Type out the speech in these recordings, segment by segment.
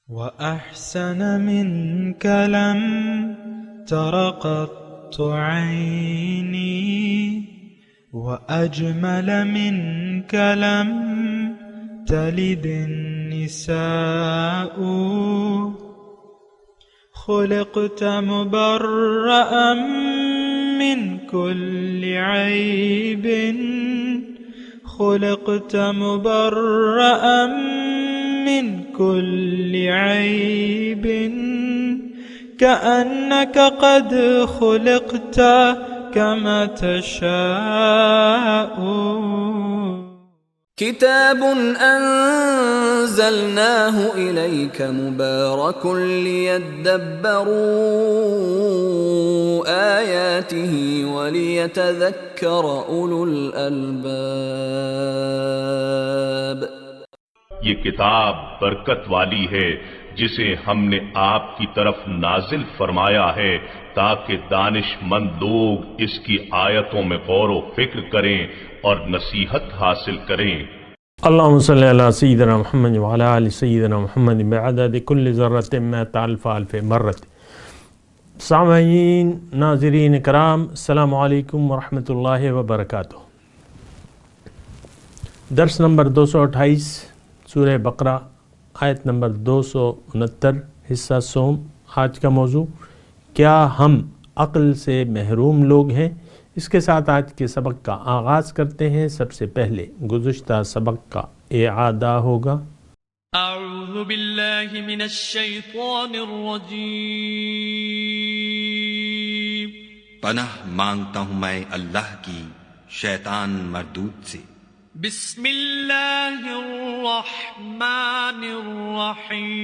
وأحسن منك لم تر قط عيني وأجمل منك لم تلد النساء خلقت مبرأ من كل عيب خلقت مبرأ من كل عيب كأنك قد خلقت كما تشاء كتاب أنزلناه إليك مبارك ليدبروا آياته وليتذكر أولو الألباب. یہ کتاب برکت والی ہے جسے ہم نے آپ کی طرف نازل فرمایا ہے تاکہ دانش مند لوگ اس کی آیتوں میں غور و فکر کریں اور نصیحت حاصل کریں. اللہم صلی علی سیدنا محمد وعلی آل سیدنا محمد بعدد کل ذرۃ مئۃ الف الف مرۃ. سامعین ناظرین کرام، السلام علیکم ورحمۃ اللہ وبرکاتہ. درس نمبر 228 سورہ بقرہ آیت نمبر 269 حصہ سوم. آج کا موضوع کیا ہم عقل سے محروم لوگ ہیں. اس کے ساتھ آج کے سبق کا آغاز کرتے ہیں. سب سے پہلے گزشتہ سبق کا اعادہ ہوگا. اعوذ باللہ من الشیطان الرجیم. پناہ مانگتا ہوں میں اللہ کی شیطان مردود سے. بسم اللہ الرحمن الرحیم.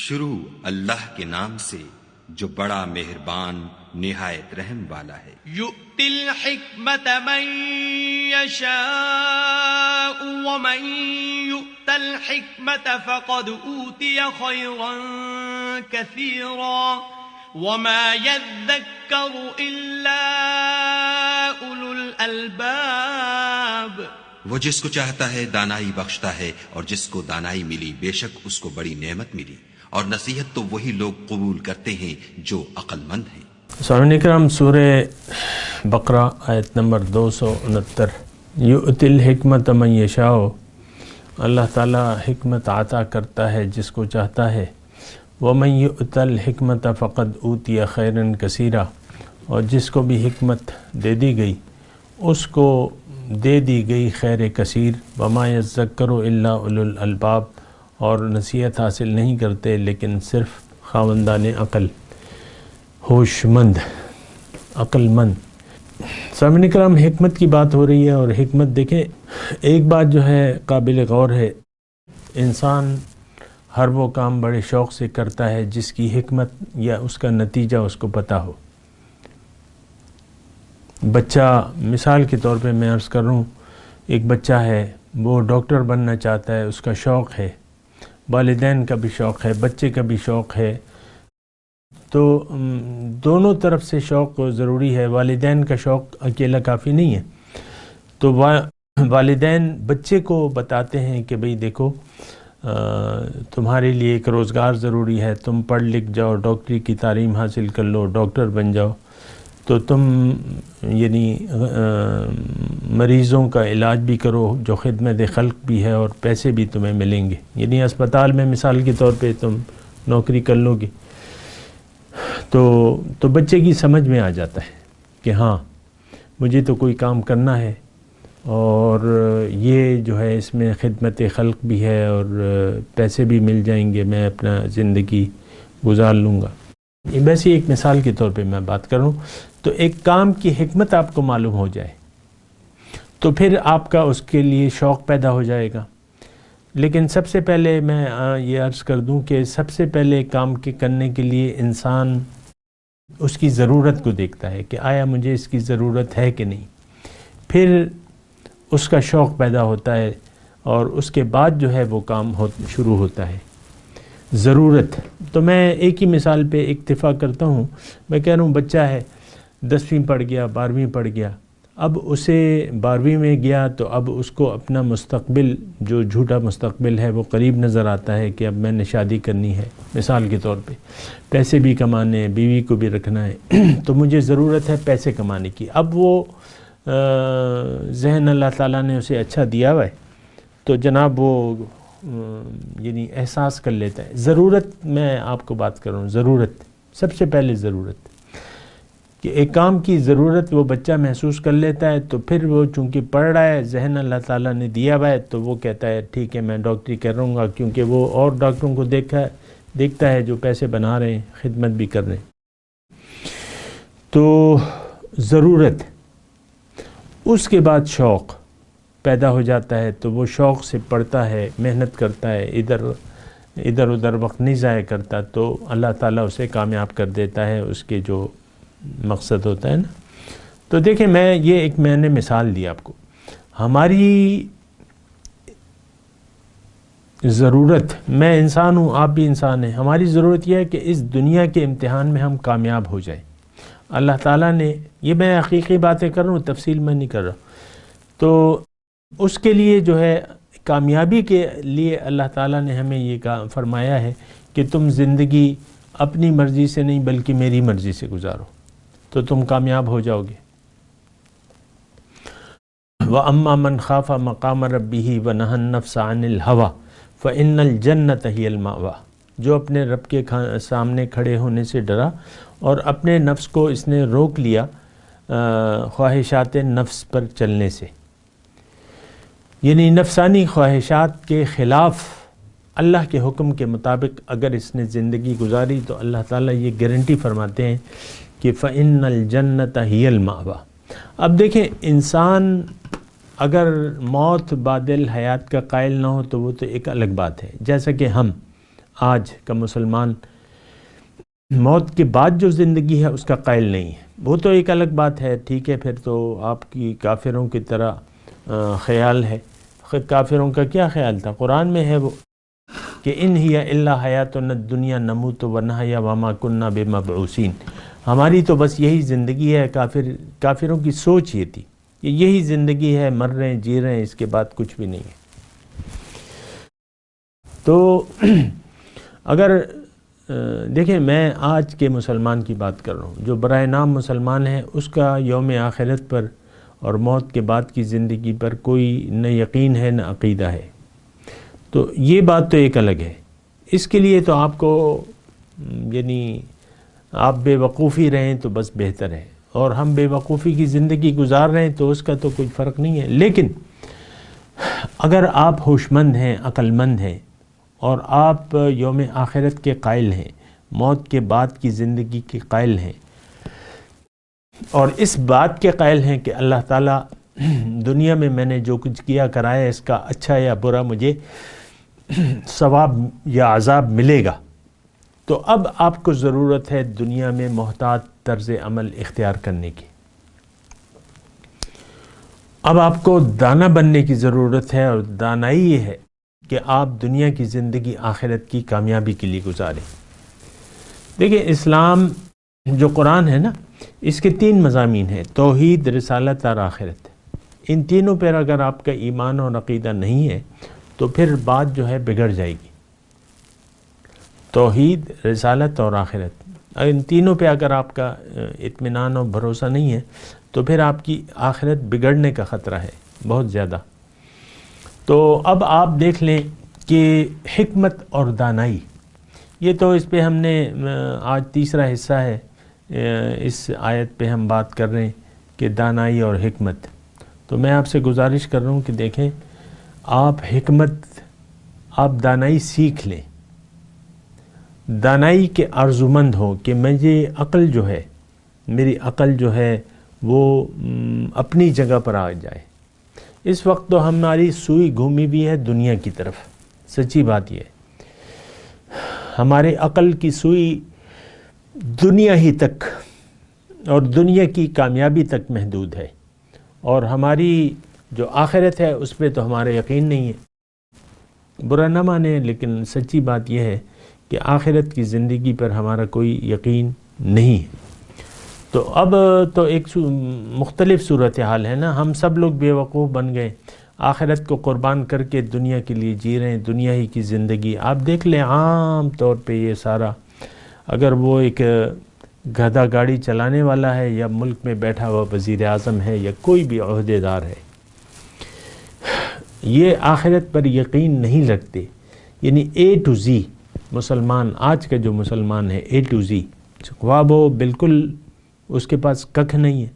شروع اللہ کے نام سے جو بڑا مہربان نہایت رحم والا ہے. یؤتی الحکمت من یشاء ومن یؤت الحکمت فقد اوتی خیرا کثیرا وما یذکر الا اولو الالباب. وہ جس کو چاہتا ہے دانائی بخشتا ہے، اور جس کو دانائی ملی بے شک اس کو بڑی نعمت ملی، اور نصیحت تو وہی لوگ قبول کرتے ہیں جو عقل مند ہیں. سامعین کرام، سورہ بقرہ آیت نمبر 269. یؤتی الحکمت من یشاء. اللہ تعالیٰ حکمت عطا کرتا ہے جس کو چاہتا ہے. ومن یؤت الحکمت فقد اوتی خیرا کثیرا. اور جس کو بھی حکمت دے دی گئی اس کو دے دی گئی خیر کثیر. وما یذکر الا اولو الالباب. اور نصیحت حاصل نہیں کرتے لیکن صرف خاوندان عقل، ہوش مند، عقل مند. سامعین کرام، حکمت کی بات ہو رہی ہے، اور حکمت دیکھیں، ایک بات جو ہے قابل غور ہے، انسان ہر وہ کام بڑے شوق سے کرتا ہے جس کی حکمت یا اس کا نتیجہ اس کو پتہ ہو. بچہ، مثال کے طور پہ میں عرض کر رہا ہوں، ایک بچہ ہے وہ ڈاکٹر بننا چاہتا ہے، اس کا شوق ہے، والدین کا بھی شوق ہے، بچے کا بھی شوق ہے، تو دونوں طرف سے شوق ضروری ہے. والدین کا شوق اکیلا کافی نہیں ہے، تو والدین بچے کو بتاتے ہیں کہ بھئی دیکھو تمہارے لیے ایک روزگار ضروری ہے، تم پڑھ لکھ جاؤ، ڈاکٹری کی تعلیم حاصل کر لو، ڈاکٹر بن جاؤ، تو تم یعنی مریضوں کا علاج بھی کرو، جو خدمت خلق بھی ہے، اور پیسے بھی تمہیں ملیں گے. یعنی اسپتال میں مثال کے طور پہ تم نوکری کر لو گے تو بچے کی سمجھ میں آ جاتا ہے کہ ہاں مجھے تو کوئی کام کرنا ہے، اور یہ جو ہے اس میں خدمت خلق بھی ہے اور پیسے بھی مل جائیں گے، میں اپنا زندگی گزار لوں گا. یہ ویسے ایک مثال کے طور پہ میں بات کر رہا ہوں. تو ایک کام کی حکمت آپ کو معلوم ہو جائے تو پھر آپ کا اس کے لیے شوق پیدا ہو جائے گا. لیکن سب سے پہلے میں یہ عرض کر دوں کہ سب سے پہلے کام کے کرنے کے لیے انسان اس کی ضرورت کو دیکھتا ہے کہ آیا مجھے اس کی ضرورت ہے کہ نہیں. پھر اس کا شوق پیدا ہوتا ہے، اور اس کے بعد جو ہے وہ کام شروع ہوتا ہے. ضرورت تو میں ایک ہی مثال پہ اکتفا کرتا ہوں. میں کہہ رہا ہوں بچہ ہے 10ویں پڑھ گیا، 12ویں پڑھ گیا، اب اسے 12ویں میں گیا تو اب اس کو اپنا مستقبل جو جھوٹا مستقبل ہے وہ قریب نظر آتا ہے کہ اب میں نے شادی کرنی ہے، مثال کے طور پہ پیسے بھی کمانے ہیں، بیوی کو بھی رکھنا ہے تو مجھے ضرورت ہے پیسے کمانے کی۔ اب وہ ذہن اللہ تعالیٰ نے اسے اچھا دیا ہوا ہے تو جناب وہ یعنی احساس کر لیتا ہے۔ ضرورت، میں آپ کو بات کر رہا ہوں، ضرورت سب سے پہلے ضرورت کہ ایک کام کی ضرورت وہ بچہ محسوس کر لیتا ہے تو پھر وہ چونکہ پڑھ رہا ہے، ذہن اللہ تعالیٰ نے دیا ہوا ہے تو وہ کہتا ہے ٹھیک ہے میں ڈاکٹری کروں گا، کیونکہ وہ اور ڈاکٹروں کو دیکھتا ہے جو پیسے بنا رہے ہیں، خدمت بھی کر رہے ہیں۔ تو ضرورت، اس کے بعد شوق پیدا ہو جاتا ہے تو وہ شوق سے پڑھتا ہے، محنت کرتا ہے، ادھر ادھر وقت نہیں ضائع کرتا تو اللہ تعالیٰ اسے کامیاب کر دیتا ہے اس کے جو مقصد ہوتا ہے نا۔ تو دیکھیں میں نے مثال دی آپ کو، ہماری ضرورت، میں انسان ہوں آپ بھی انسان ہیں، ہماری ضرورت یہ ہے کہ اس دنیا کے امتحان میں ہم کامیاب ہو جائیں۔ اللہ تعالیٰ نے، یہ میں حقیقی باتیں کر رہا ہوں، تفصیل میں نہیں کر رہا، تو اس کے لیے جو ہے کامیابی کے لیے اللہ تعالیٰ نے ہمیں یہ فرمایا ہے کہ تم زندگی اپنی مرضی سے نہیں بلکہ میری مرضی سے گزارو تو تم کامیاب ہو جاؤ گے۔ وَأَمَّا مَنْ خَافَ مَقَامَ رَبِّهِ وَنَهَى النَّفْسَ عَنِ الْهَوَى فَإِنَّ الْجَنَّةَ هِيَ الْمَأْوَى، جو اپنے رب کے سامنے کھڑے ہونے سے ڈرا اور اپنے نفس کو اس نے روک لیا خواہشات نفس پر چلنے سے، یعنی نفسانی خواہشات کے خلاف اللہ کے حکم کے مطابق اگر اس نے زندگی گزاری تو اللہ تعالیٰ یہ گارنٹی فرماتے ہیں کہ فَإِنَّ الْجَنَّةَ هِيَ الْمَأْوَى۔ اب دیکھیں انسان اگر موت بعد الحیات کا قائل نہ ہو تو وہ تو ایک الگ بات ہے، جیسا کہ ہم آج کا مسلمان موت کے بعد جو زندگی ہے اس کا قائل نہیں ہے، وہ تو ایک الگ بات ہے، ٹھیک ہے، پھر تو آپ کی کافروں کی طرح خیال ہے۔ کافروں کا کیا خیال تھا؟ قرآن میں ہے وہ کہ ان ہی الا حیاتنا الدنیا نموت ونحیا وما کننا بمبعوثین، ہماری تو بس یہی زندگی ہے۔ کافروں کی سوچ یہ تھی کہ یہی زندگی ہے، مر رہے ہیں، جی رہے ہیں، اس کے بعد کچھ بھی نہیں ہے۔ تو اگر دیکھیں میں آج کے مسلمان کی بات کر رہا ہوں، جو برائے نام مسلمان ہے، اس کا یوم آخرت پر اور موت کے بعد کی زندگی پر کوئی نہ یقین ہے نہ عقیدہ ہے، تو یہ بات تو ایک الگ ہے۔ اس کے لیے تو آپ کو یعنی آپ بے وقوفی رہیں تو بس بہتر ہے، اور ہم بے وقوفی کی زندگی گزار رہے ہیں تو اس کا تو کوئی فرق نہیں ہے۔ لیکن اگر آپ ہوش مند ہیں، عقل مند ہیں، اور آپ یوم آخرت کے قائل ہیں، موت کے بعد کی زندگی کے قائل ہیں، اور اس بات کے قائل ہیں کہ اللہ تعالیٰ دنیا میں نے جو کچھ کیا کرایا اس کا اچھا یا برا مجھے ثواب یا عذاب ملے گا، تو اب آپ کو ضرورت ہے دنیا میں محتاط طرز عمل اختیار کرنے کی۔ اب آپ کو دانا بننے کی ضرورت ہے، اور دانائی یہ ہے کہ آپ دنیا کی زندگی آخرت کی کامیابی کے لیے گزاریں۔ دیکھیں اسلام جو قرآن ہے نا، اس کے 3 مضامین ہیں، توحید، رسالت اور آخرت۔ ان تینوں پر اگر آپ کا ایمان اور عقیدہ نہیں ہے تو پھر بات جو ہے بگڑ جائے گی۔ توحید، رسالت اور آخرت، ان تینوں پہ اگر آپ کا اطمینان اور بھروسہ نہیں ہے تو پھر آپ کی آخرت بگڑنے کا خطرہ ہے بہت زیادہ۔ تو اب آپ دیکھ لیں کہ حکمت اور دانائی، یہ تو اس پہ ہم نے آج تیسرا حصہ ہے، اس آیت پہ ہم بات کر رہے ہیں کہ دانائی اور حکمت۔ تو میں آپ سے گزارش کر رہا ہوں کہ دیکھیں آپ آپ دانائی سیکھ لیں، دانائی کے آرزومند ہوں کہ مجھے عقل جو ہے، میری عقل جو ہے وہ اپنی جگہ پر آ جائے۔ اس وقت تو ہماری سوئی گھومی بھی ہے دنیا کی طرف، سچی بات یہ ہے، ہمارے عقل کی سوئی دنیا ہی تک اور دنیا کی کامیابی تک محدود ہے، اور ہماری جو آخرت ہے اس پہ تو ہمارا یقین نہیں ہے۔ برا نہ مانے لیکن سچی بات یہ ہے کہ آخرت کی زندگی پر ہمارا کوئی یقین نہیں ہے۔ تو اب تو ایک مختلف صورتحال ہے نا، ہم سب لوگ بے وقوف بن گئے، آخرت کو قربان کر کے دنیا کے لیے جی رہے ہیں، دنیا ہی کی زندگی. آپ دیکھ لیں عام طور پہ یہ سارا، اگر وہ ایک گدھا گاڑی چلانے والا ہے یا ملک میں بیٹھا ہوا وزیر اعظم ہے یا کوئی بھی عہدے دار ہے، یہ آخرت پر یقین نہیں رکھتے. یعنی اے ٹو زی مسلمان، آج کا جو مسلمان ہے اے ٹو زی، خواہ وہ بالکل اس کے پاس ککھ نہیں ہے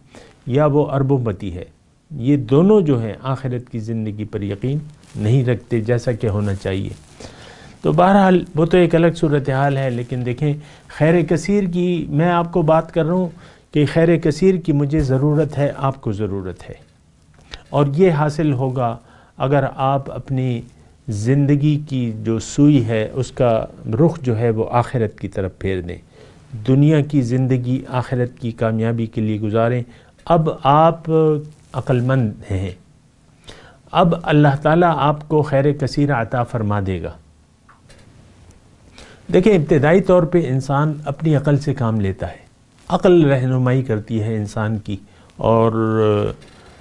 یا وہ اربوں پتی ہے، یہ دونوں جو ہیں آخرت کی زندگی پر یقین نہیں رکھتے جیسا کہ ہونا چاہیے. تو بہرحال وہ تو ایک الگ صورتحال ہے. لیکن دیکھیں خیر کثیر کی میں آپ کو بات کر رہا ہوں کہ خیر کثیر کی مجھے ضرورت ہے، آپ کو ضرورت ہے، اور یہ حاصل ہوگا اگر آپ اپنی زندگی کی جو سوئی ہے اس کا رخ جو ہے وہ آخرت کی طرف پھیر دیں. دنیا کی زندگی آخرت کی کامیابی کے لیے گزاریں. اب آپ عقل مند ہیں، اب اللہ تعالیٰ آپ کو خیر کثیر عطا فرما دے گا. دیکھیں ابتدائی طور پہ انسان اپنی عقل سے کام لیتا ہے، عقل رہنمائی کرتی ہے انسان کی، اور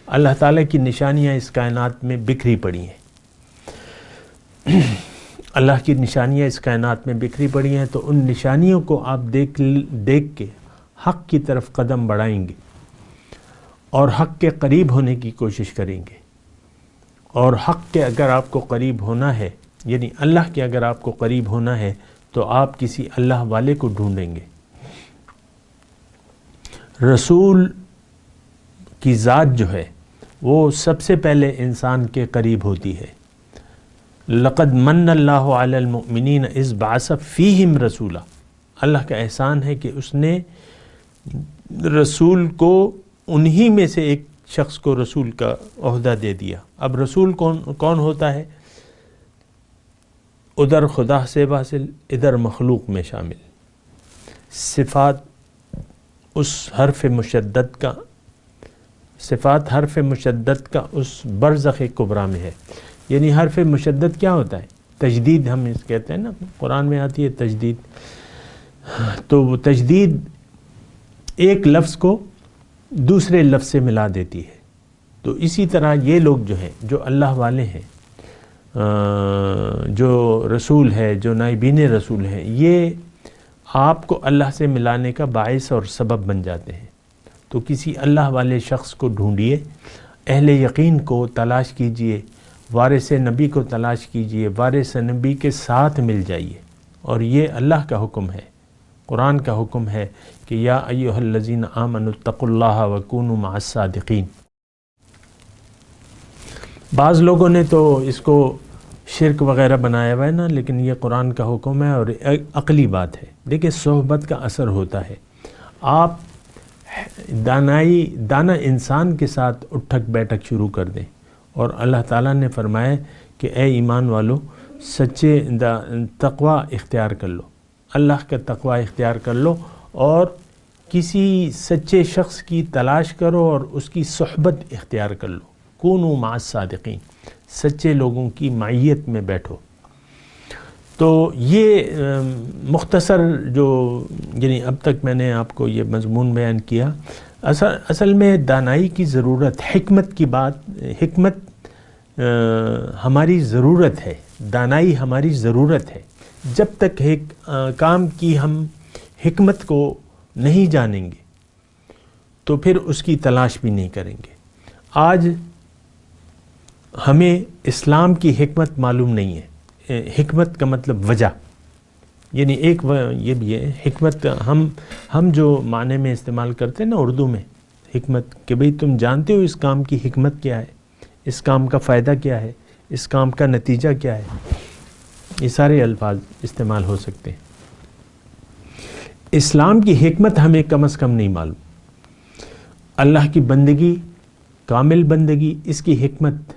اللہ تعالیٰ کی نشانیاں اس کائنات میں بکھری پڑی ہیں. اللہ کی نشانیاں اس کائنات میں بکھری پڑی ہیں، تو ان نشانیوں کو آپ دیکھ کے حق کی طرف قدم بڑھائیں گے اور حق کے قریب ہونے کی کوشش کریں گے. اور حق کے اگر آپ کو قریب ہونا ہے، یعنی اللہ کے اگر آپ کو قریب ہونا ہے، تو آپ کسی اللہ والے کو ڈھونڈیں گے. رسول کی ذات جو ہے وہ سب سے پہلے انسان کے قریب ہوتی ہے. لقد من اللہ علی المؤمنین اذ بعث فیہم رسولا، اللہ کا احسان ہے کہ اس نے رسول کو انہی میں سے ایک شخص کو رسول کا عہدہ دے دیا. اب رسول کون ہوتا ہے؟ ادھر خدا سے واصل، ادھر مخلوق میں شامل. صفات اس حرف مشدد کا اس برزخ کبریٰ میں ہے. یعنی حرف مشدد کیا ہوتا ہے؟ تجدید ہم اس کہتے ہیں نا، قرآن میں آتی ہے تجدید. تو وہ تجدید ایک لفظ کو دوسرے لفظ سے ملا دیتی ہے. تو اسی طرح یہ لوگ جو ہیں، جو اللہ والے ہیں، جو رسول ہے، جو نائبین رسول ہیں، یہ آپ کو اللہ سے ملانے کا باعث اور سبب بن جاتے ہیں. تو کسی اللہ والے شخص کو ڈھونڈیے، اہل یقین کو تلاش کیجئے، وارث نبی کو تلاش کیجئے، وارث نبی کے ساتھ مل جائیے. اور یہ اللہ کا حکم ہے، قرآن کا حکم ہے کہ یا ایھا الذین آمنوا اتقوا اللہ وکونوا مع الصادقین. بعض لوگوں نے تو اس کو شرک وغیرہ بنایا ہوا ہے نا، لیکن یہ قرآن کا حکم ہے اور عقلی بات ہے. دیکھیں صحبت کا اثر ہوتا ہے. آپ دانا انسان کے ساتھ اٹھک بیٹھک شروع کر دیں، اور اللہ تعالیٰ نے فرمایا کہ اے ایمان والو سچے تقوی اختیار کر لو، اللہ کا تقوی اختیار کر لو، اور کسی سچے شخص کی تلاش کرو اور اس کی صحبت اختیار کر لو. کونوا مع الصادقین، سچے لوگوں کی معیت میں بیٹھو. تو یہ مختصر جو یعنی اب تک میں نے آپ کو یہ مضمون بیان کیا. اصل میں دانائی کی ضرورت، حکمت کی بات، حکمت ہماری ضرورت ہے، دانائی ہماری ضرورت ہے. جب تک کام کی ہم حکمت کو نہیں جانیں گے تو پھر اس کی تلاش بھی نہیں کریں گے. آج ہمیں اسلام کی حکمت معلوم نہیں ہے. حکمت کا مطلب وجہ، یعنی یہ بھی ہے حکمت ہم جو معنی میں استعمال کرتے ہیں نا اردو میں حکمت، کہ بھئی تم جانتے ہو اس کام کی حکمت کیا ہے، اس کام کا فائدہ کیا ہے، اس کام کا نتیجہ کیا ہے. یہ سارے الفاظ استعمال ہو سکتے ہیں. اسلام کی حکمت ہمیں کم از کم نہیں معلوم. اللہ کی بندگی، کامل بندگی، اس کی حکمت،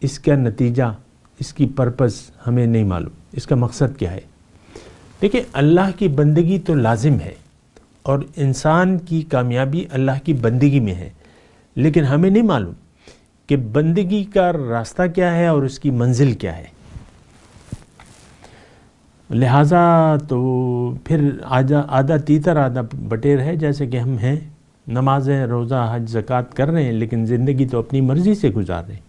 اس کا نتیجہ، اس کی پرپس ہمیں نہیں معلوم، اس کا مقصد کیا ہے. دیکھیں اللہ کی بندگی تو لازم ہے، اور انسان کی کامیابی اللہ کی بندگی میں ہے، لیکن ہمیں نہیں معلوم کہ بندگی کا راستہ کیا ہے اور اس کی منزل کیا ہے. لہٰذا تو پھر آدھا تیتر آدھا بٹیر ہے، جیسے کہ ہم ہیں نمازیں، روزہ، حج، زکوٰۃ کر رہے ہیں، لیکن زندگی تو اپنی مرضی سے گزار رہے ہیں.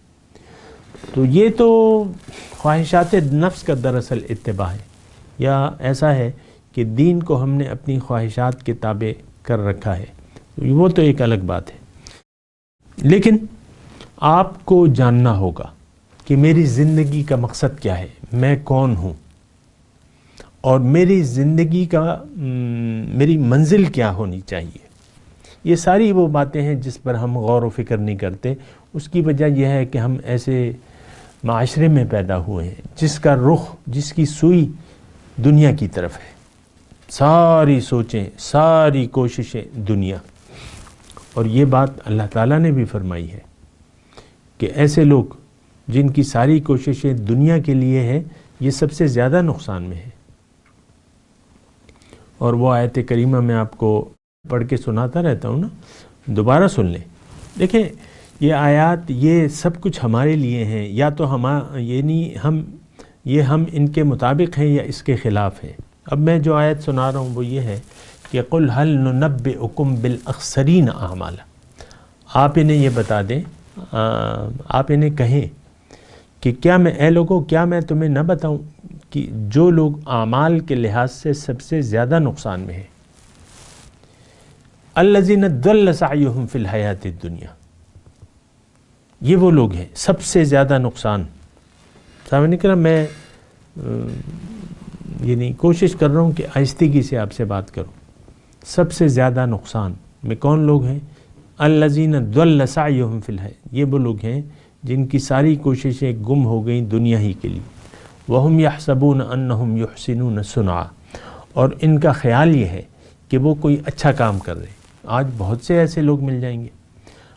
تو یہ تو خواہشات نفس کا دراصل اتباع ہے، یا ایسا ہے کہ دین کو ہم نے اپنی خواہشات کے تابع کر رکھا ہے، وہ تو ایک الگ بات ہے. لیکن آپ کو جاننا ہوگا کہ میری زندگی کا مقصد کیا ہے، میں کون ہوں، اور میری زندگی کا میری منزل کیا ہونی چاہیے. یہ ساری وہ باتیں ہیں جس پر ہم غور و فکر نہیں کرتے. اس کی وجہ یہ ہے کہ ہم ایسے معاشرے میں پیدا ہوئے ہیں جس کا رخ، جس کی سوئی دنیا کی طرف ہے. ساری سوچیں، ساری کوششیں دنیا. اور یہ بات اللہ تعالیٰ نے بھی فرمائی ہے کہ ایسے لوگ جن کی ساری کوششیں دنیا کے لیے ہے، یہ سب سے زیادہ نقصان میں ہے. اور وہ آیت کریمہ میں آپ کو پڑھ کے سناتا رہتا ہوں نا، دوبارہ سن لیں. دیکھیں یہ آیات، یہ سب کچھ ہمارے لیے ہیں، یا تو ہم ان کے مطابق ہیں یا اس کے خلاف ہیں. اب میں جو آیت سنا رہا ہوں وہ یہ ہے کہ قُلْ هَلْ نُنَبِّئُكُمْ بِالْأَخْسَرِينَ أَعْمَالًا. آپ انہیں یہ بتا دیں، آپ انہیں کہیں کہ کیا میں، اے لوگوں کیا میں تمہیں نہ بتاؤں کہ جو لوگ اعمال کے لحاظ سے سب سے زیادہ نقصان میں ہیں. الَّذِينَ ضَلَّ سَعْيُهُمْ فِي الْحَيَاةِ الدُّنْيَا. یہ وہ لوگ ہیں سب سے زیادہ نقصان. سامنے کرا میں یعنی کوشش کر رہا ہوں کہ آہستگی سے آپ سے بات کروں. سب سے زیادہ نقصان میں کون لوگ ہیں؟ الذین ضل سعیہم فی الحیاۃ. یہ وہ لوگ ہیں جن کی ساری کوششیں گم ہو گئیں دنیا ہی کے لیے. وہم یحسبون انہم یحسنون صنعا. اور ان کا خیال یہ ہے کہ وہ کوئی اچھا کام کر رہے ہیں. آج بہت سے ایسے لوگ مل جائیں گے،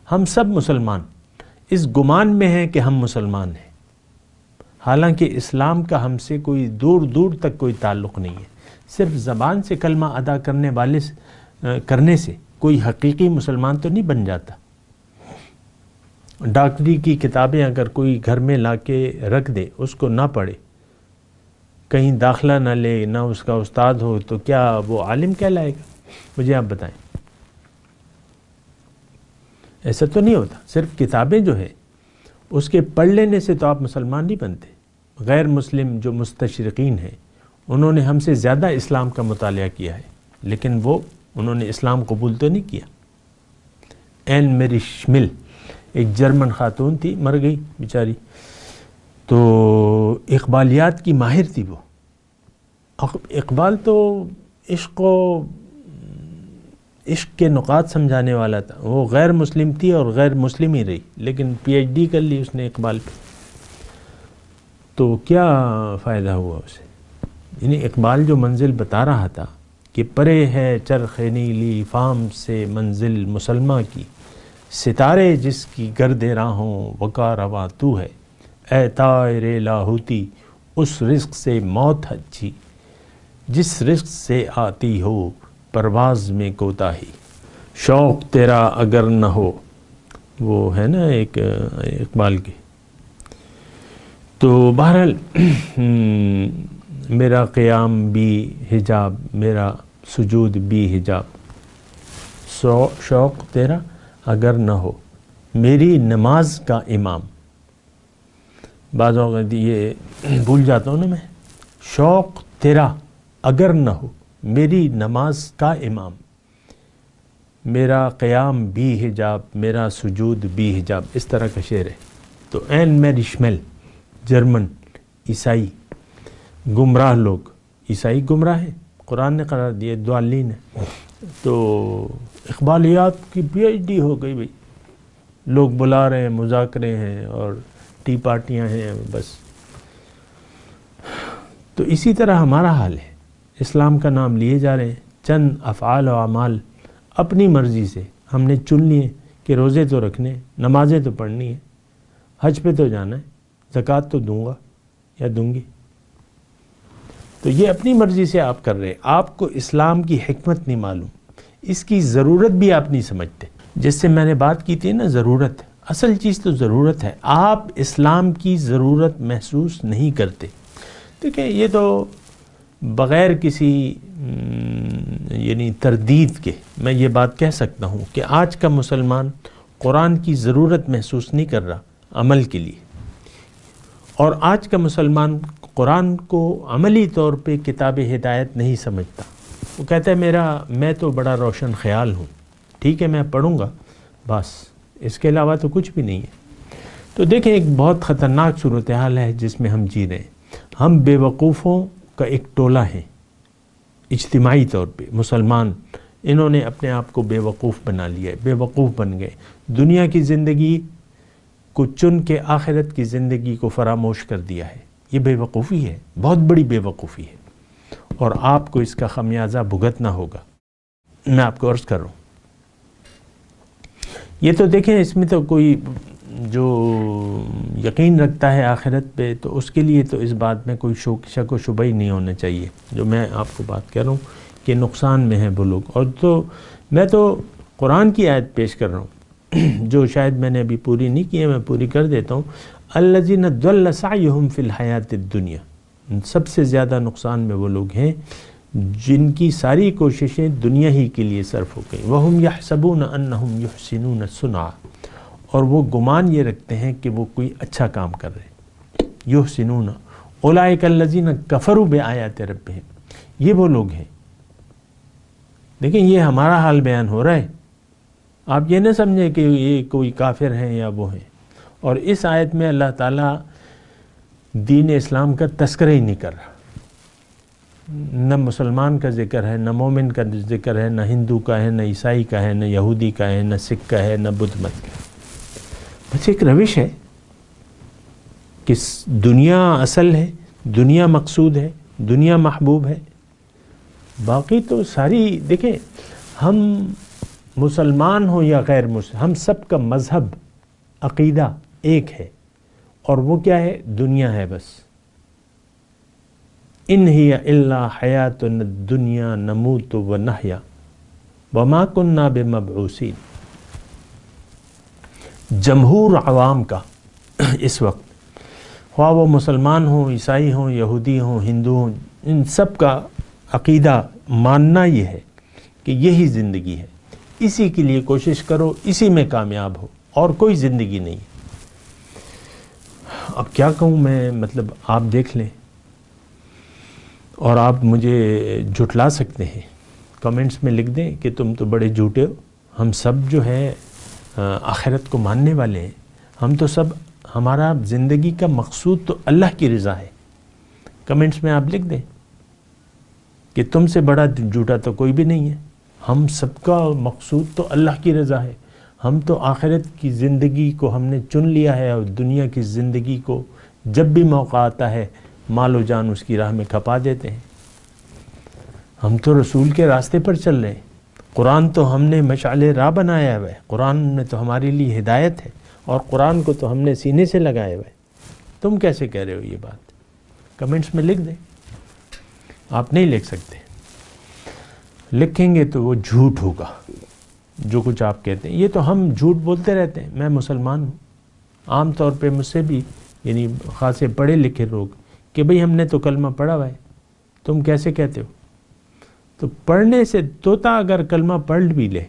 ہم سب مسلمان اس گمان میں ہیں کہ ہم مسلمان ہیں، حالانکہ اسلام کا ہم سے کوئی دور دور تک کوئی تعلق نہیں ہے. صرف زبان سے کلمہ ادا کرنے سے کوئی حقیقی مسلمان تو نہیں بن جاتا. ڈاکٹری کی کتابیں اگر کوئی گھر میں لا کے رکھ دے، اس کو نہ پڑھے، کہیں داخلہ نہ لے، نہ اس کا استاد ہو، تو کیا وہ عالم کہلائے گا؟ مجھے آپ بتائیں. ایسا تو نہیں ہوتا. صرف کتابیں جو ہے اس کے پڑھ لینے سے تو آپ مسلمان نہیں بنتے. غیر مسلم جو مستشرقین ہیں انہوں نے ہم سے زیادہ اسلام کا مطالعہ کیا ہے، لیکن انہوں نے اسلام قبول تو نہیں کیا. این میری شمل ایک جرمن خاتون تھی، مر گئی بیچاری، تو اقبالیات کی ماہر تھی. وہ اقبال تو عشق کے نقاط سمجھانے والا تھا. وہ غیر مسلم تھی اور غیر مسلم ہی رہی، لیکن پی ایچ ڈی کر لی اس نے اقبال پہ. تو کیا فائدہ ہوا اسے؟ یعنی اقبال جو منزل بتا رہا تھا کہ پرے ہے چرخ نیلی فام سے منزل مسلمہ کی، ستارے جس کی گرد راہوں وقا روا تو ہے، اے طائر لاہوتی اس رزق سے موت ہچی، جس رزق سے آتی ہو پرواز میں کوتاہی، شوق تیرا اگر نہ ہو. وہ ہے نا ایک اقبال کی. تو بہرحال میرا قیام بھی حجاب، میرا سجود بھی حجاب، شوق تیرا اگر نہ ہو میری نماز کا امام. بعض اوقات یہ بھول جاتا ہوں نا میں. شوق تیرا اگر نہ ہو میری نماز کا امام، میرا قیام بھی حجاب، میرا سجود بھی حجاب. اس طرح کا شعر ہے. تو این میری شمل جرمن عیسائی گمراہ لوگ، عیسائی گمراہ ہیں، قرآن نے قرار دیا ضالین ہے. تو اقبالیات کی پی ایچ ڈی ہو گئی بھئی، لوگ بلا رہے ہیں، مذاکرے ہیں اور ٹی پارٹیاں ہیں بس. تو اسی طرح ہمارا حال ہے. اسلام کا نام لیے جا رہے ہیں، چند افعال و اعمال اپنی مرضی سے ہم نے چن لیے کہ روزے تو رکھنے، نمازیں تو پڑھنی ہیں، حج پہ تو جانا ہے، زکوٰۃ تو دوں گا یا دوں گی. تو یہ اپنی مرضی سے آپ کر رہے ہیں. آپ کو اسلام کی حکمت نہیں معلوم، اس کی ضرورت بھی آپ نہیں سمجھتے. جس سے میں نے بات کی تھی نا، ضرورت، اصل چیز تو ضرورت ہے. آپ اسلام کی ضرورت محسوس نہیں کرتے. دیکھیں یہ تو بغیر کسی یعنی تردید کے میں یہ بات کہہ سکتا ہوں کہ آج کا مسلمان قرآن کی ضرورت محسوس نہیں کر رہا عمل کے لیے، اور آج کا مسلمان قرآن کو عملی طور پہ کتاب ہدایت نہیں سمجھتا۔ وہ کہتا ہے میں تو بڑا روشن خیال ہوں، ٹھیک ہے میں پڑھوں گا بس، اس کے علاوہ تو کچھ بھی نہیں ہے۔ تو دیکھیں ایک بہت خطرناک صورتحال ہے جس میں ہم جی رہے ہیں۔ ہم بے وقوفوں کا ایک ٹولہ ہے، اجتماعی طور پہ مسلمان، انہوں نے اپنے آپ کو بے وقوف بنا لیا ہے، بے وقوف بن گئے، دنیا کی زندگی کو چن کے آخرت کی زندگی کو فراموش کر دیا ہے۔ یہ بے وقوفی ہے، بہت بڑی بے وقوفی ہے، اور آپ کو اس کا خمیازہ بھگتنا ہوگا۔ میں آپ کو عرض کر رہا ہوں، یہ تو دیکھیں اس میں تو کوئی جو یقین رکھتا ہے آخرت پہ تو اس کے لیے تو اس بات میں کوئی شک و شبہ ہی نہیں ہونا چاہیے، جو میں آپ کو بات کر رہا ہوں کہ نقصان میں ہیں وہ لوگ۔ اور تو میں تو قرآن کی آیت پیش کر رہا ہوں جو شاید میں نے ابھی پوری نہیں کی ہے، میں پوری کر دیتا ہوں۔ الذین ضل سعیہم فی الحیات الدنیا، سب سے زیادہ نقصان میں وہ لوگ ہیں جن کی ساری کوششیں دنیا ہی کے لیے صرف ہو گئیں۔ وہم یحسبون انہم یحسنون صنعا، اور وہ گمان یہ رکھتے ہیں کہ وہ کوئی اچھا کام کر رہے ہیں۔ یحسنون اولئک الذین کفروا بآیات ربہم، یہ وہ لوگ ہیں۔ دیکھیں یہ ہمارا حال بیان ہو رہا ہے، آپ یہ نہ سمجھیں کہ یہ کوئی کافر ہیں یا وہ ہیں۔ اور اس آیت میں اللہ تعالیٰ دین اسلام کا تذکرہ ہی نہیں کر رہا، نہ مسلمان کا ذکر ہے، نہ مومن کا ذکر ہے، نہ ہندو کا ہے، نہ عیسائی کا ہے، نہ یہودی کا ہے، نہ سکھ کا ہے، نہ بدھ مت کا ہے۔ بس ایک روش ہے کہ دنیا اصل ہے، دنیا مقصود ہے، دنیا محبوب ہے، باقی تو ساری دیکھیں ہم مسلمان ہوں یا غیر مسلم، ہم سب کا مذہب عقیدہ ایک ہے، اور وہ کیا ہے؟ دنیا ہے بس۔ ان ہی الا حیاتنا الدنیا نموت ونحیا وما کننا بمبعوثین۔ جمہور عوام کا اس وقت، خواہ وہ مسلمان ہوں، عیسائی ہوں، یہودی ہوں، ہندو ہوں، ان سب کا عقیدہ ماننا یہ ہے کہ یہی زندگی ہے، اسی کے لیے کوشش کرو، اسی میں کامیاب ہو، اور کوئی زندگی نہیں۔ اب کیا کہوں میں، مطلب آپ دیکھ لیں، اور آپ مجھے جھٹلا سکتے ہیں، کمنٹس میں لکھ دیں کہ تم تو بڑے جھوٹے ہو۔ ہم سب جو ہے آخرت کو ماننے والے ہیں، ہم تو سب، ہمارا زندگی کا مقصود تو اللہ کی رضا ہے۔ کمنٹس میں آپ لکھ دیں کہ تم سے بڑا جھوٹا تو کوئی بھی نہیں ہے، ہم سب کا مقصود تو اللہ کی رضا ہے، ہم تو آخرت کی زندگی کو ہم نے چن لیا ہے، اور دنیا کی زندگی کو جب بھی موقع آتا ہے مال و جان اس کی راہ میں کھپا دیتے ہیں۔ ہم تو رسول کے راستے پر چل رہے ہیں، قرآن تو ہم نے مشعل راہ بنایا ہوا ہے، قرآن میں تو ہمارے لیے ہدایت ہے، اور قرآن کو تو ہم نے سینے سے لگایا ہوا ہے۔ تم کیسے کہہ رہے ہو یہ بات؟ کمنٹس میں لکھ دیں۔ آپ نہیں لکھ سکتے، لکھیں گے تو وہ جھوٹ ہوگا جو کچھ آپ کہتے ہیں۔ یہ تو ہم جھوٹ بولتے رہتے ہیں، میں مسلمان ہوں، عام طور پہ مجھ سے بھی یعنی خاصے پڑھے لکھے لوگ کہ بھئی ہم نے تو کلمہ پڑھا ہوا ہے، تم کیسے کہتے ہو؟ تو پڑھنے سے طوطا اگر کلمہ پڑھ بھی لے،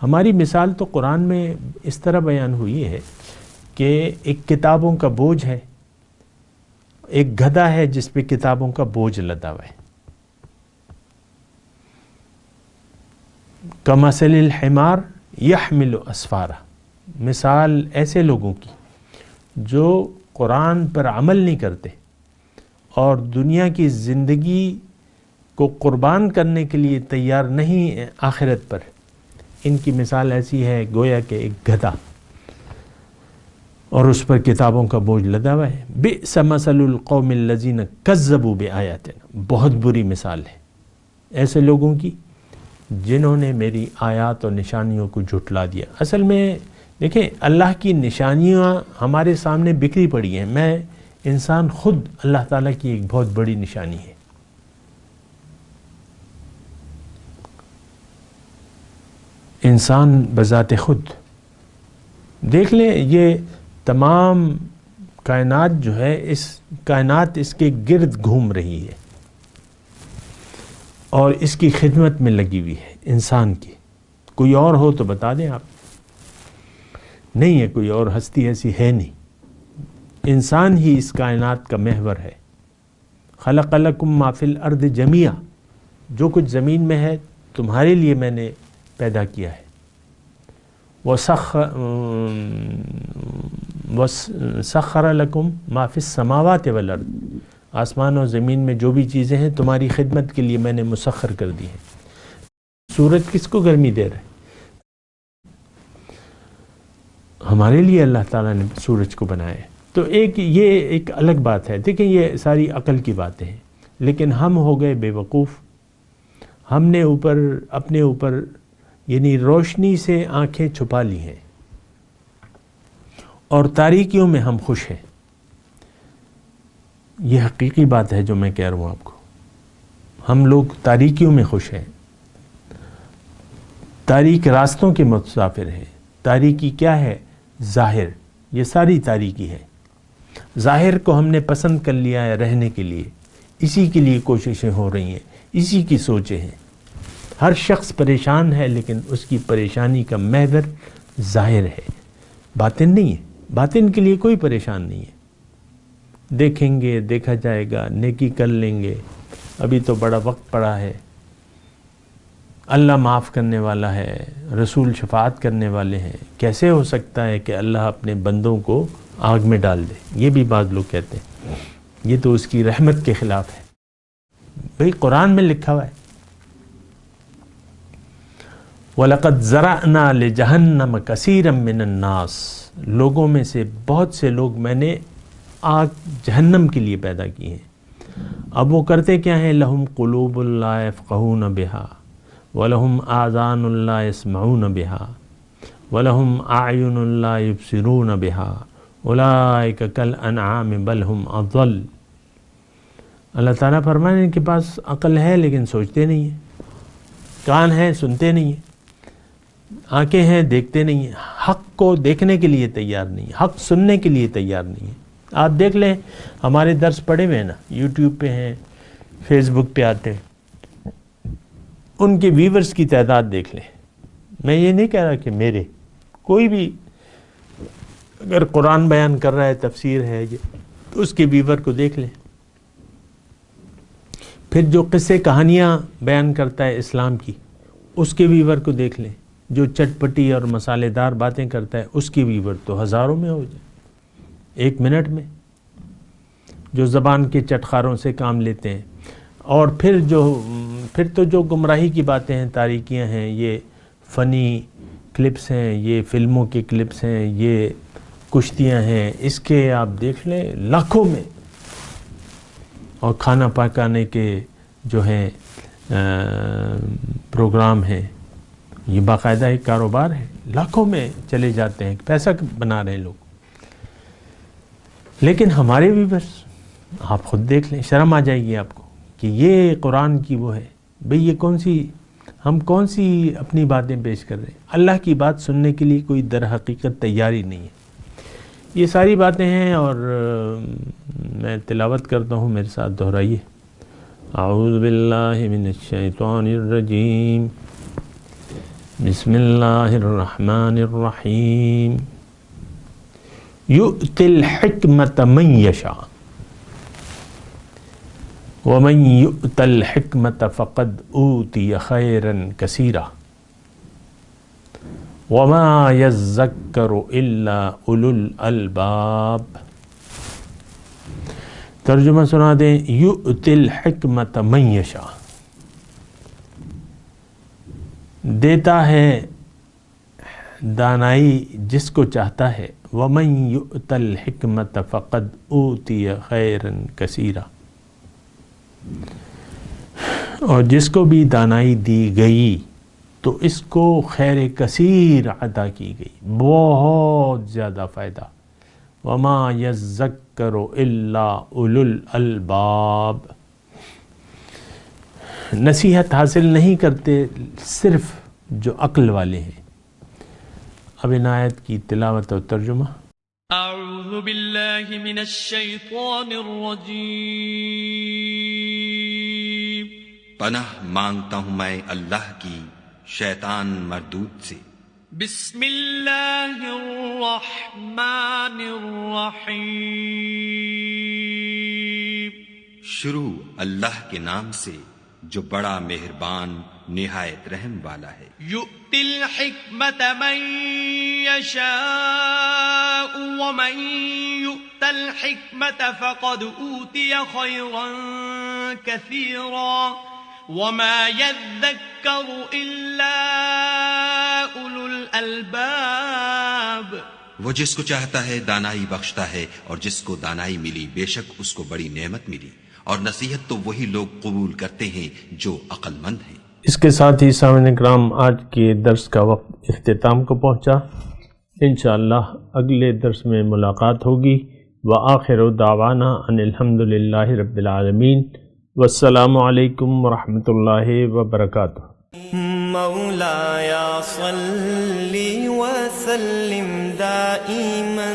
ہماری مثال تو قرآن میں اس طرح بیان ہوئی ہے کہ ایک کتابوں کا بوجھ ہے، ایک گدھا ہے جس پہ کتابوں کا بوجھ لدا ہوا ہے۔ کمثل الحمار یحمل اسفارا، مثال ایسے لوگوں کی جو قرآن پر عمل نہیں کرتے اور دنیا کی زندگی کو قربان کرنے کے لیے تیار نہیں آخرت پر، ان کی مثال ایسی ہے گویا کہ ایک گدھا اور اس پر کتابوں کا بوجھ لدا ہوا ہے۔ بئس مثل القوم الذین کذبوا بآیاتنا، بہت بری مثال ہے ایسے لوگوں کی جنہوں نے میری آیات اور نشانیوں کو جھٹلا دیا۔ اصل میں دیکھیں اللہ کی نشانیاں ہمارے سامنے بکھری پڑی ہیں، میں انسان خود اللہ تعالیٰ کی ایک بہت بڑی نشانی ہے۔ انسان بذات خود دیکھ لیں، یہ تمام کائنات جو ہے، اس کائنات اس کے گرد گھوم رہی ہے، اور اس کی خدمت میں لگی ہوئی ہے انسان کی. کوئی اور ہو تو بتا دیں آپ. نہیں ہے کوئی اور ہستی ایسی ہے نہیں. انسان ہی اس کائنات کا محور ہے. خلق لکم ما فی الارض جمیعا، جو کچھ زمین میں ہے تمہارے لیے میں نے پیدا کیا ہے. وَسَخَّرَ لَكُم مَا فِي السَّمَاوَاتِ وَالْأَرْضِ، آسمان اور زمین میں جو بھی چیزیں ہیں تمہاری خدمت کے لیے میں نے مسخر کر دی ہیں. سورج کس کو گرمی دے رہا ہے؟ ہمارے لیے اللہ تعالیٰ نے سورج کو بنایا ہے. تو یہ ایک الگ بات ہے. دیکھیں یہ ساری عقل کی باتیں ہیں، لیکن ہم ہو گئے بے وقوف. ہم نے اپنے اوپر یعنی روشنی سے آنکھیں چھپا لی ہیں اور تاریکیوں میں ہم خوش ہیں. یہ حقیقی بات ہے جو میں کہہ رہا ہوں آپ کو. ہم لوگ تاریکیوں میں خوش ہیں، تاریک راستوں کے مسافر ہیں. تاریکی کیا ہے؟ ظاہر. یہ ساری تاریکی ہے. ظاہر کو ہم نے پسند کر لیا ہے رہنے کے لیے. اسی کے لیے کوششیں ہو رہی ہیں، اسی کی سوچیں ہیں. ہر شخص پریشان ہے، لیکن اس کی پریشانی کا محور ظاہر ہے، باطن نہیں ہے. باطن کے لیے کوئی پریشان نہیں ہے. دیکھیں گے، دیکھا جائے گا، نیکی کر لیں گے. ابھی تو بڑا وقت پڑا ہے. اللہ معاف کرنے والا ہے، رسول شفاعت کرنے والے ہیں. کیسے ہو سکتا ہے کہ اللہ اپنے بندوں کو آگ میں ڈال دے؟ یہ بھی بعض لوگ کہتے ہیں. یہ تو اس کی رحمت کے خلاف ہے. بھئی قرآن میں لکھا ہوا ہے وَلَقَدْ زَرَعْنَا لِجَهَنَّمَ كَثِيرًا مِّنَ النَّاسِ، لوگوں میں سے بہت سے لوگ میں نے آگ جہنم کے لیے پیدا کی ہیں. اب وہ کرتے کیا ہیں؟ لَهُمْ قُلُوبٌ لَا يَفْقَهُونَ بِهَا وَلَهُمْ آذَانٌ لَا يَسْمَعُونَ بِهَا وَلَهُمْ أَعْيُنٌ لَا يُبْصِرُونَ بِهَا أُولَٰئِكَ كَالْأَنْعَامِ بَلْ هُمْ أَضَلُّ. اللہ تعالیٰ فرمانے ان کے پاس عقل ہے لیکن سوچتے نہیں ہیں، کان ہیں سنتے نہیں ہیں، آنکھیں ہیں دیکھتے نہیں ہیں، حق کو دیکھنے کے لیے تیار نہیں ہیں، حق سننے کے لیے تیار نہیں ہیں. آپ دیکھ لیں ہمارے درس پڑے ہوئے ہیں نا، یوٹیوب پہ ہیں، فیس بک پہ آتے ہیں، ان کے ویورز کی تعداد دیکھ لیں. میں یہ نہیں کہہ رہا کہ میرے، کوئی بھی اگر قرآن بیان کر رہا ہے، تفسیر ہے تو اس کے ویور کو دیکھ لیں. پھر جو قصے کہانیاں بیان کرتا ہے اسلام کی، اس کے ویور کو دیکھ لیں. جو چٹپٹی اور مسالے دار باتیں کرتا ہے اس کی ویور تو ہزاروں میں ہو جائے ایک منٹ میں. جو زبان کے چٹخاروں سے کام لیتے ہیں. اور پھر تو جو گمراہی کی باتیں ہیں، تاریکیاں ہیں، یہ فنی کلپس ہیں، یہ فلموں کے کلپس ہیں، یہ کشتیاں ہیں، اس کے آپ دیکھ لیں لاکھوں میں. اور کھانا پکانے کے جو ہیں پروگرام ہیں، یہ باقاعدہ ایک کاروبار ہے، لاکھوں میں چلے جاتے ہیں، پیسہ بنا رہے ہیں لوگ. لیکن ہمارے ویورز آپ خود دیکھ لیں، شرم آ جائے گی آپ کو کہ یہ قرآن کی وہ ہے. بھئی یہ ہم کون سی اپنی باتیں پیش کر رہے ہیں؟ اللہ کی بات سننے کے لیے کوئی در حقیقت تیاری نہیں ہے. یہ ساری باتیں ہیں اور میں تلاوت کرتا ہوں، میرے ساتھ دہرائیے. اعوذ باللہ من الشیطان الرجیم، بسم اللہ الرحمن الرحیم. یؤتی الحکمت من یشاء ومن یؤت الحکمت فقد اوتی خیرا کثیرا وما یذکر الا اولو الالباب. ترجمہ سنا دیں. یؤتی الحکمت من یشاء، دیتا ہے دانائی جس کو چاہتا ہے. وَمَن يُؤْتَ الْحِكْمَةَ فَقَدْ أُوتِيَ خَيْرًا كَثِيرًا، اور جس کو بھی دانائی دی گئی تو اس کو خیر کثیر عطا کی گئی، بہت زیادہ فائدہ. وَمَا يَذَّكَّرُ إِلَّا أُولُو الْأَلْبَابِ، نصیحت حاصل نہیں کرتے صرف جو عقل والے ہیں. اب ان آیت کی تلاوت و ترجمہ. اعوذ باللہ من الشیطان الرجیم. پناہ مانگتا ہوں میں اللہ کی شیطان مردود سے۔ بسم اللہ الرحمن الرحیم۔ شروع اللہ کے نام سے جو بڑا مہربان نہایت رحم والا ہے۔ یؤتی الحکمت من یشاء ومن یؤت الحکمت فقد اوتی خیرا کثیرا وما یذکر الا اولو الالباب۔ وہ جس کو چاہتا ہے دانائی بخشتا ہے، اور جس کو دانائی ملی بے شک اس کو بڑی نعمت ملی، اور نصیحت تو وہی لوگ قبول کرتے ہیں جو عقل مند ہیں۔ اس کے ساتھ ہی سامعین کرام آج کے درس کا وقت اختتام کو پہنچا۔ انشاءاللہ اگلے درس میں ملاقات ہوگی۔ وآخر دعوانا ان الحمدللہ رب العالمین، والسلام علیکم ورحمۃ اللہ وبرکاتہ۔ مولایا صلی وسلم دائما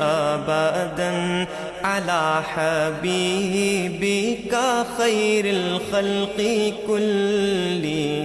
ابدا على حبيبك خير الخلق كلهم۔